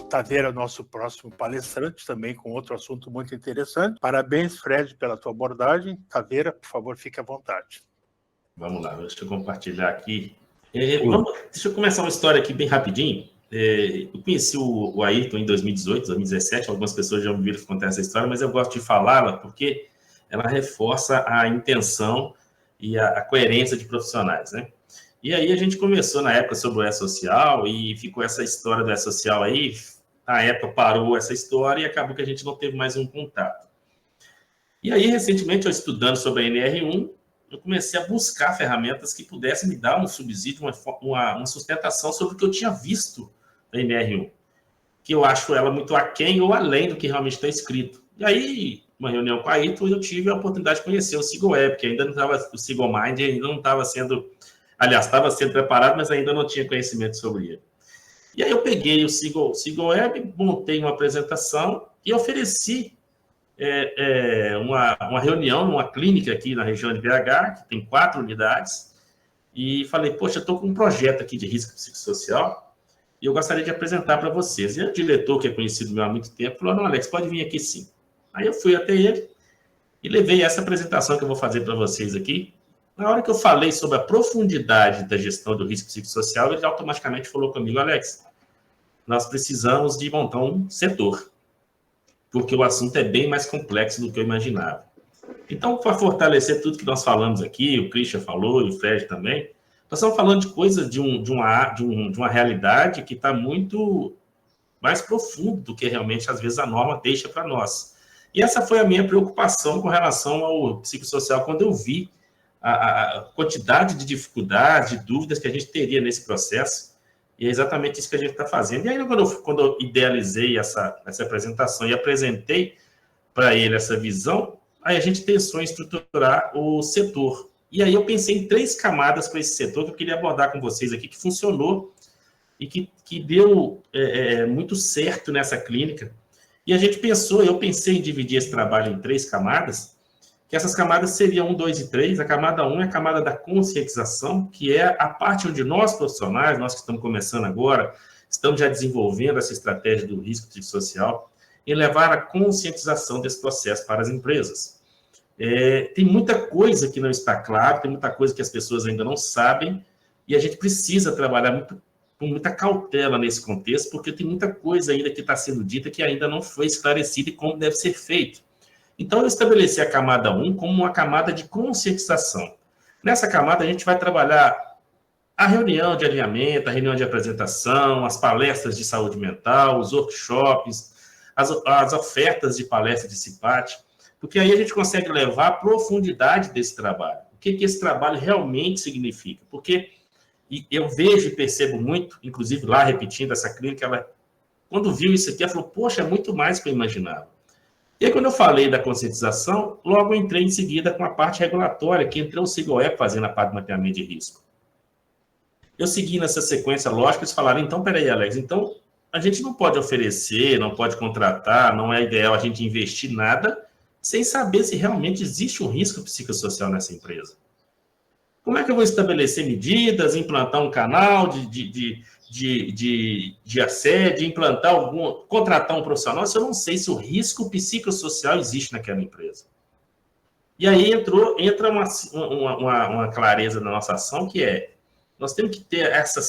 Taveira é o nosso próximo palestrante, também com outro assunto muito interessante. Parabéns, Fred, pela tua abordagem. Taveira, por favor, fique à vontade. Vamos lá, deixa eu compartilhar aqui. Deixa eu começar uma história aqui bem rapidinho. Eu conheci o Ayrton em 2018, 2017, algumas pessoas já ouviram contar essa história, mas eu gosto de falá-la porque ela reforça a intenção e a coerência de profissionais, né? E aí a gente começou na época sobre o E-Social e ficou essa história do E-Social aí, na época parou essa história e acabou que a gente não teve mais um contato. E aí, recentemente, eu estudando sobre a NR1, eu comecei a buscar ferramentas que pudessem me dar um subsídio, uma sustentação sobre o que eu tinha visto da NR1, que eu acho ela muito aquém ou além do que realmente está escrito. E aí, uma reunião com a Ayrton, eu tive a oportunidade de conhecer o SeaGoWeb, que ainda não estava, o SeaGoMind ainda não estava sendo, aliás, estava sendo preparado, mas ainda não tinha conhecimento sobre ele. E aí eu peguei o SeaGoWeb, montei uma apresentação e ofereci uma reunião numa clínica aqui na região de BH, que tem 4 unidades, e falei, poxa, eu estou com um projeto aqui de risco psicossocial e eu gostaria de apresentar para vocês. E o diretor, que é conhecido meu há muito tempo, falou, não, Alex, pode vir aqui sim. Aí eu fui até ele e levei essa apresentação que eu vou fazer para vocês aqui. Na hora que eu falei sobre a profundidade da gestão do risco psicossocial, ele automaticamente falou comigo, Alex, nós precisamos de montar um setor, porque o assunto é bem mais complexo do que eu imaginava. Então, para fortalecer tudo que nós falamos aqui, o Christian falou e o Fred também, nós estamos falando de coisas de uma realidade que está muito mais profundo do que realmente, às vezes, a norma deixa para nós. E essa foi a minha preocupação com relação ao psicossocial, quando eu vi a quantidade de dificuldades, de dúvidas que a gente teria nesse processo, e é exatamente isso que a gente está fazendo. E aí, quando eu idealizei essa apresentação e apresentei para ele essa visão, aí a gente pensou em estruturar o setor. E aí eu pensei em 3 camadas para esse setor que eu queria abordar com vocês aqui, que funcionou e que deu muito certo nessa clínica. E a gente pensou, eu pensei em dividir esse trabalho em 3 camadas, que essas camadas seriam 1, 2 e 3. A camada 1 é a camada da conscientização, que é a parte onde nós, profissionais, nós que estamos começando agora, estamos já desenvolvendo essa estratégia do risco psicossocial, em levar a conscientização desse processo para as empresas. Tem muita coisa que não está claro, tem muita coisa que as pessoas ainda não sabem, e a gente precisa trabalhar com muita cautela nesse contexto, porque tem muita coisa ainda que está sendo dita que ainda não foi esclarecida e como deve ser feito. Então, eu estabeleci a camada 1 como uma camada de conscientização. Nessa camada, a gente vai trabalhar a reunião de alinhamento, a reunião de apresentação, as palestras de saúde mental, os workshops, as ofertas de palestra de CIPAT, porque aí a gente consegue levar a profundidade desse trabalho. O que esse trabalho realmente significa? Porque eu vejo e percebo muito, inclusive lá repetindo essa clínica, ela, quando viu isso aqui, ela falou, poxa, é muito mais do que eu imaginava. E aí, quando eu falei da conscientização, logo eu entrei em seguida com a parte regulatória, que entrou o SeaGoWeb fazendo a parte do mapeamento de risco. Eu segui nessa sequência lógica, eles falaram, então, peraí, Alex, então a gente não pode oferecer, não pode contratar, não é ideal a gente investir nada sem saber se realmente existe um risco psicossocial nessa empresa. Como é que eu vou estabelecer medidas, implantar um canal de assédio, contratar um profissional, se eu não sei se o risco psicossocial existe naquela empresa? E aí entra uma clareza na nossa ação, que é, nós temos que ter essa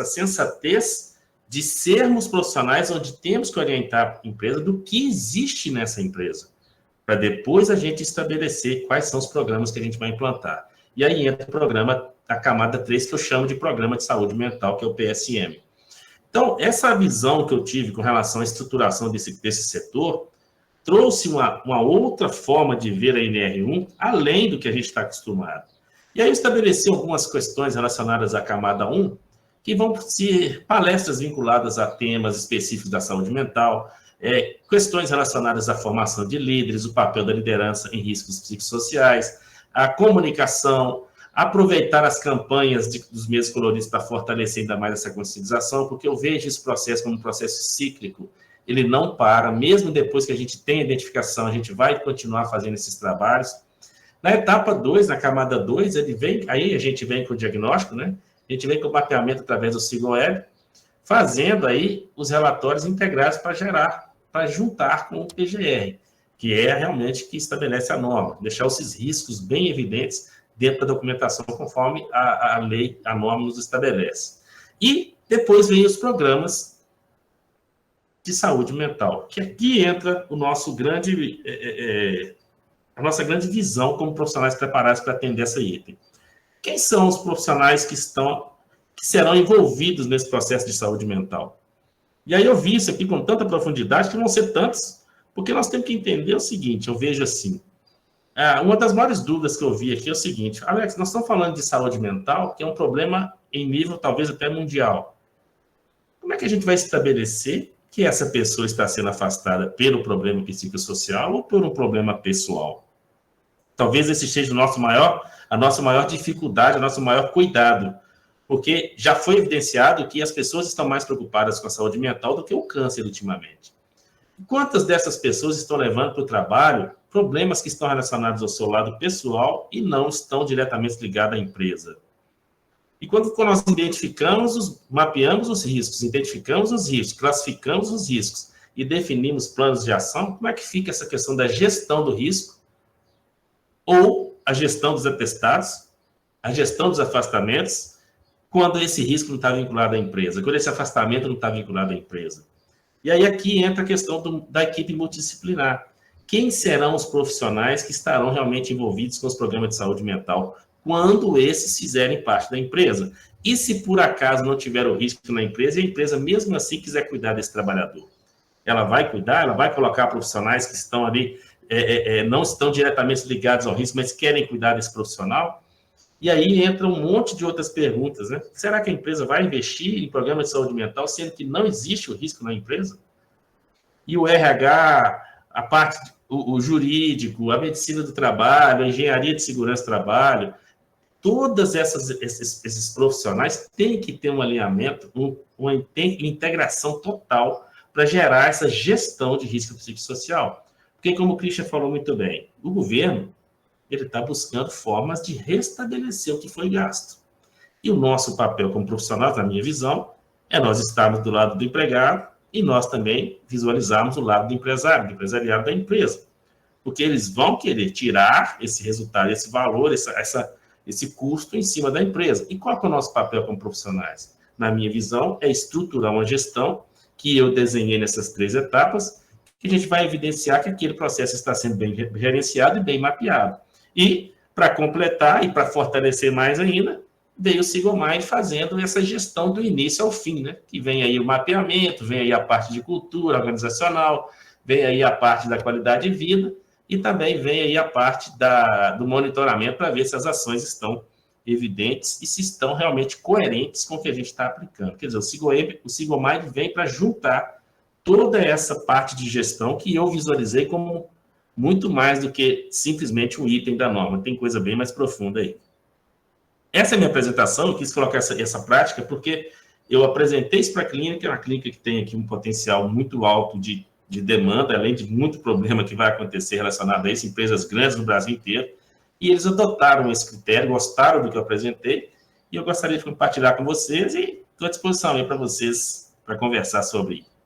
sensatez de sermos profissionais onde temos que orientar a empresa do que existe nessa empresa, para depois a gente estabelecer quais são os programas que a gente vai implantar. E aí entra o programa, a camada 3, que eu chamo de Programa de Saúde Mental, que é o PSM. Então, essa visão que eu tive com relação à estruturação desse setor, trouxe uma outra forma de ver a NR1, além do que a gente está acostumado. E aí eu estabeleci algumas questões relacionadas à camada 1, que vão ser palestras vinculadas a temas específicos da saúde mental, questões relacionadas à formação de líderes, o papel da liderança em riscos psicossociais, a comunicação, aproveitar as campanhas dos meses coloridos para fortalecer ainda mais essa conscientização, porque eu vejo esse processo como um processo cíclico, ele não para, mesmo depois que a gente tem a identificação, a gente vai continuar fazendo esses trabalhos. Na etapa 2, na camada 2, aí a gente vem com o diagnóstico, né? A gente vem com o mapeamento através do SeaGoWeb, fazendo aí os relatórios integrados para juntar com o PGR, que é realmente que estabelece a norma, deixar esses riscos bem evidentes dentro da documentação conforme a lei, a norma nos estabelece. E depois vem os programas de saúde mental, que aqui entra o nosso a nossa grande visão como profissionais preparados para atender essa item. Quem são os profissionais que serão envolvidos nesse processo de saúde mental? E aí eu vi isso aqui com tanta profundidade que vão ser tantos, porque nós temos que entender o seguinte, eu vejo assim, uma das maiores dúvidas que eu vi aqui é o seguinte, Alex, nós estamos falando de saúde mental, que é um problema em nível talvez até mundial. Como é que a gente vai estabelecer que essa pessoa está sendo afastada pelo problema psicossocial ou por um problema pessoal? Talvez esse seja a nossa maior dificuldade, o nosso maior cuidado, porque já foi evidenciado que as pessoas estão mais preocupadas com a saúde mental do que o câncer ultimamente. Quantas dessas pessoas estão levando para o trabalho problemas que estão relacionados ao seu lado pessoal e não estão diretamente ligados à empresa? E quando nós mapeamos os riscos, identificamos os riscos, classificamos os riscos e definimos planos de ação, como é que fica essa questão da gestão do risco ou a gestão dos atestados, a gestão dos afastamentos, quando esse risco não está vinculado à empresa, quando esse afastamento não está vinculado à empresa? E aí aqui entra a questão da equipe multidisciplinar. Quem serão os profissionais que estarão realmente envolvidos com os programas de saúde mental quando esses fizerem parte da empresa? E se por acaso não tiver o risco na empresa, e a empresa mesmo assim quiser cuidar desse trabalhador? Ela vai cuidar, ela vai colocar profissionais que estão ali, não estão diretamente ligados ao risco, mas querem cuidar desse profissional? E aí entra um monte de outras perguntas, né? Será que a empresa vai investir em programa de saúde mental, sendo que não existe o risco na empresa? E o RH, a parte, o jurídico, a medicina do trabalho, a engenharia de segurança do trabalho, todas esses profissionais têm que ter um alinhamento, uma integração total para gerar essa gestão de risco psicossocial. Porque, como o Christian falou muito bem, o governo ele está buscando formas de restabelecer o que foi gasto. E o nosso papel como profissionais, na minha visão, é nós estarmos do lado do empregado e nós também visualizarmos o lado do empresário, do empresariado da empresa. Porque eles vão querer tirar esse resultado, esse valor, esse custo em cima da empresa. E qual é o nosso papel como profissionais? Na minha visão, é estruturar uma gestão que eu desenhei nessas 3 etapas, que a gente vai evidenciar que aquele processo está sendo bem gerenciado e bem mapeado. E, para completar e para fortalecer mais ainda, veio o Sigomind fazendo essa gestão do início ao fim, né? Que vem aí o mapeamento, vem aí a parte de cultura organizacional, vem aí a parte da qualidade de vida e também vem aí a parte do monitoramento para ver se as ações estão evidentes e se estão realmente coerentes com o que a gente está aplicando. Quer dizer, o Sigomind vem para juntar toda essa parte de gestão que eu visualizei como muito mais do que simplesmente um item da norma. Tem coisa bem mais profunda aí. Essa é a minha apresentação. Eu quis colocar essa prática porque eu apresentei isso para a clínica, é uma clínica que tem aqui um potencial muito alto de demanda, além de muito problema que vai acontecer relacionado a isso, empresas grandes no Brasil inteiro, e eles adotaram esse critério, gostaram do que eu apresentei, e eu gostaria de compartilhar com vocês e estou à disposição aí para vocês, para conversar sobre isso.